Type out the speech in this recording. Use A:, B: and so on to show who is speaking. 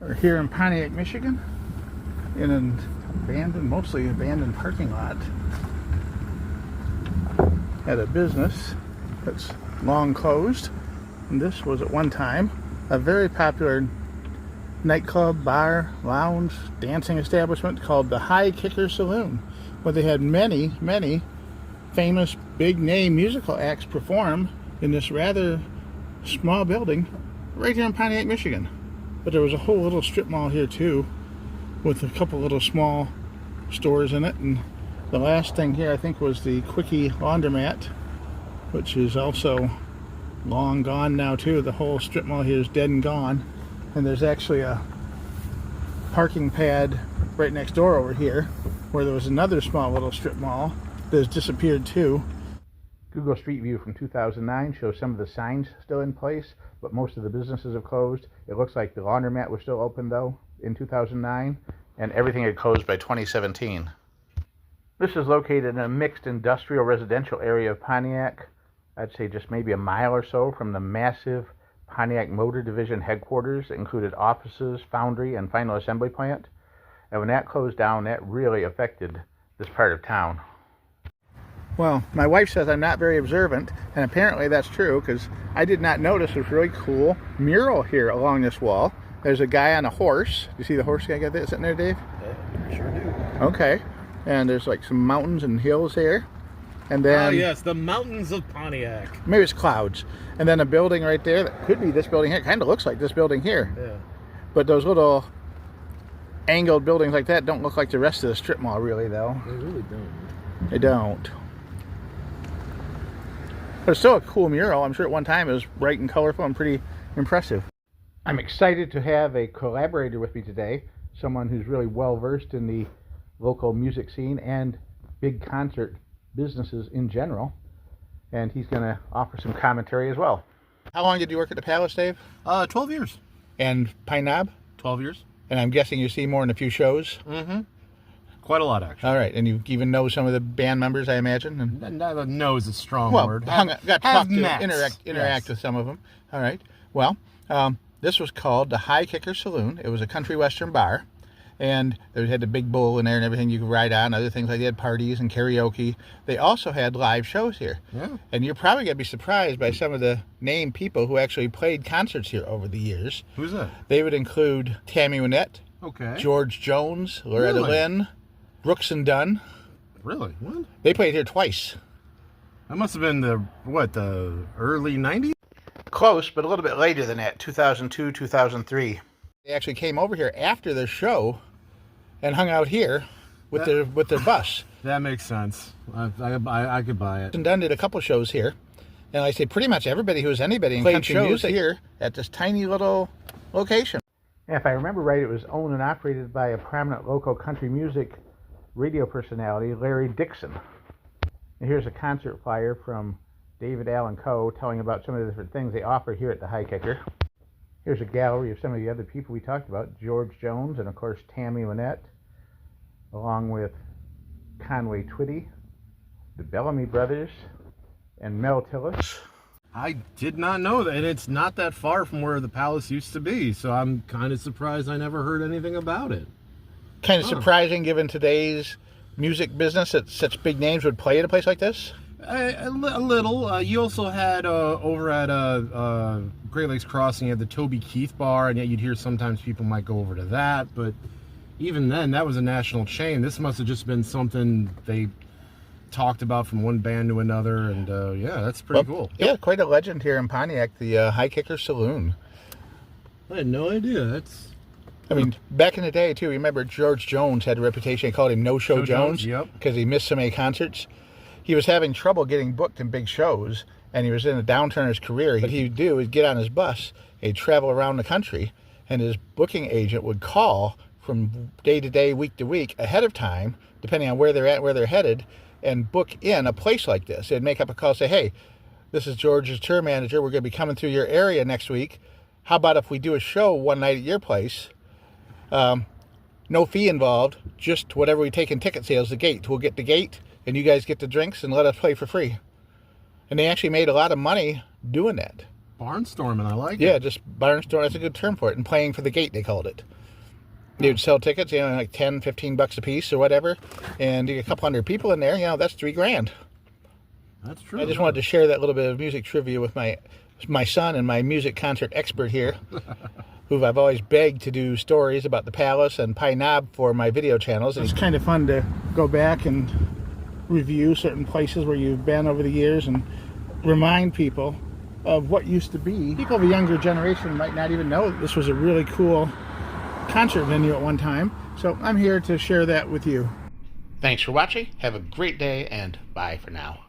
A: We're here in Pontiac, Michigan, in an mostly abandoned parking lot at a business that's long closed. And this was at one time a very popular nightclub, bar, lounge, dancing establishment called the High Kicker Saloon, where they had many, many famous big name musical acts perform in this rather small building right here in Pontiac, Michigan. But there was a whole little strip mall here too, with a couple little small stores in it. And the last thing here I think was the Quickie laundromat, which is also long gone now too. The whole strip mall here is dead and gone. And there's actually a parking pad right next door over here, where there was another small little strip mall that has disappeared too. Google Street View from 2009 shows some of the signs still in place, but most of the businesses have closed. It looks like the laundromat was still open though in 2009, and everything had closed by 2017. This is located in a mixed industrial residential area of Pontiac. I'd say just maybe a mile or so from the massive Pontiac Motor Division headquarters. It included offices, foundry, and final assembly plant. And when that closed down, that really affected this part of town. Well, my wife says I'm not very observant, and apparently that's true, because I did not notice this really cool mural here along this wall. There's a guy on a horse. You see the horse guy got that sitting there, Dave?
B: Yeah, sure do.
A: Okay. And there's like some mountains and hills here. And then,
B: oh yes, the mountains of Pontiac.
A: Maybe it's clouds. And then a building right there that could be this building here. It kind of looks like this building here.
B: Yeah.
A: But those little angled buildings like that don't look like the rest of the strip mall really, though.
B: They really don't.
A: They don't. But it's still a cool mural. I'm sure at one time it was bright and colorful and pretty impressive. I'm excited to have a collaborator with me today, someone who's really well versed in the local music scene and big concert businesses in general, and he's going to offer some commentary as well. How long did you work at the Palace, Dave?
B: 12 years.
A: And Pine Knob?
B: 12 years.
A: And I'm guessing you see more in a few shows?
B: Mm-hmm. Quite a lot, actually.
A: All right, and you even know some of the band members, I imagine? And,
B: know is a strong word.
A: Got to talk to, interact with some of them. All right. Well, this was called the High Kicker Saloon. It was a country western bar, and they had the big bull in there and everything you could ride on, other things like they had parties and karaoke. They also had live shows here.
B: Yeah.
A: And you're probably going to be surprised by some of the named people who actually played concerts here over the years.
B: Who's that?
A: They would include Tammy Wynette,
B: okay,
A: George Jones, Loretta Lynn, Brooks and Dunn.
B: Really? What?
A: They played here twice.
B: That must have been the early 90s?
A: Close, but a little bit later than that, 2002, 2003. They actually came over here after the show and hung out here with their bus.
B: That makes sense. I could buy it.
A: And Dunn did a couple shows here. And like I say, pretty much everybody who's anybody in country music here at this tiny little location. And if I remember right, it was owned and operated by a prominent local country music radio personality, Larry Dixon. And here's a concert flyer from David Allen Co. telling about some of the different things they offer here at the High Kicker. Here's a gallery of some of the other people we talked about, George Jones and of course Tammy Wynette, along with Conway Twitty, the Bellamy Brothers, and Mel Tillis.
B: I did not know that, and it's not that far from where the Palace used to be, so I'm kind of surprised I never heard anything about it.
A: Kind of surprising given today's music business that such big names would play at a place like this?
B: A little. You also had over at Great Lakes Crossing, you had the Toby Keith Bar, and yet you'd hear sometimes people might go over to that, but even then, that was a national chain. This must have just been something they talked about from one band to another, and yeah, that's pretty cool.
A: Yeah, quite a legend here in Pontiac, the High Kicker Saloon.
B: I had no idea.
A: I mean, back in the day, too, remember George Jones had a reputation. They called him No-Show Jones.
B: Yep.
A: Because he missed so many concerts. He was having trouble getting booked in big shows, and he was in a downturn in his career. What he'd do is get on his bus, he'd travel around the country, and his booking agent would call from day to day, week to week, ahead of time, depending on where they're at, where they're headed, and book in a place like this. They'd make up a call, say, hey, this is George's tour manager. We're going to be coming through your area next week. How about if we do a show one night at your place? No fee involved, just whatever we take in ticket sales, the gate. We'll get the gate, and you guys get the drinks and let us play for free. And they actually made a lot of money doing that.
B: Barnstorming, I like it.
A: Yeah, just barnstorm. That's a good term for it. And playing for the gate, they called it. You'd sell tickets, like 10, 15 bucks a piece or whatever, and you get a couple hundred people in there. That's $3,000.
B: That's true.
A: I just wanted to share that little bit of music trivia with my son and my music concert expert here, who I've always begged to do stories about the Palace and Pine Knob for my video channels. It's kind of fun to go back and review certain places where you've been over the years and remind people of what used to be. People of a younger generation might not even know that this was a really cool concert venue at one time. So I'm here to share that with you. Thanks for watching. Have a great day, and bye for now.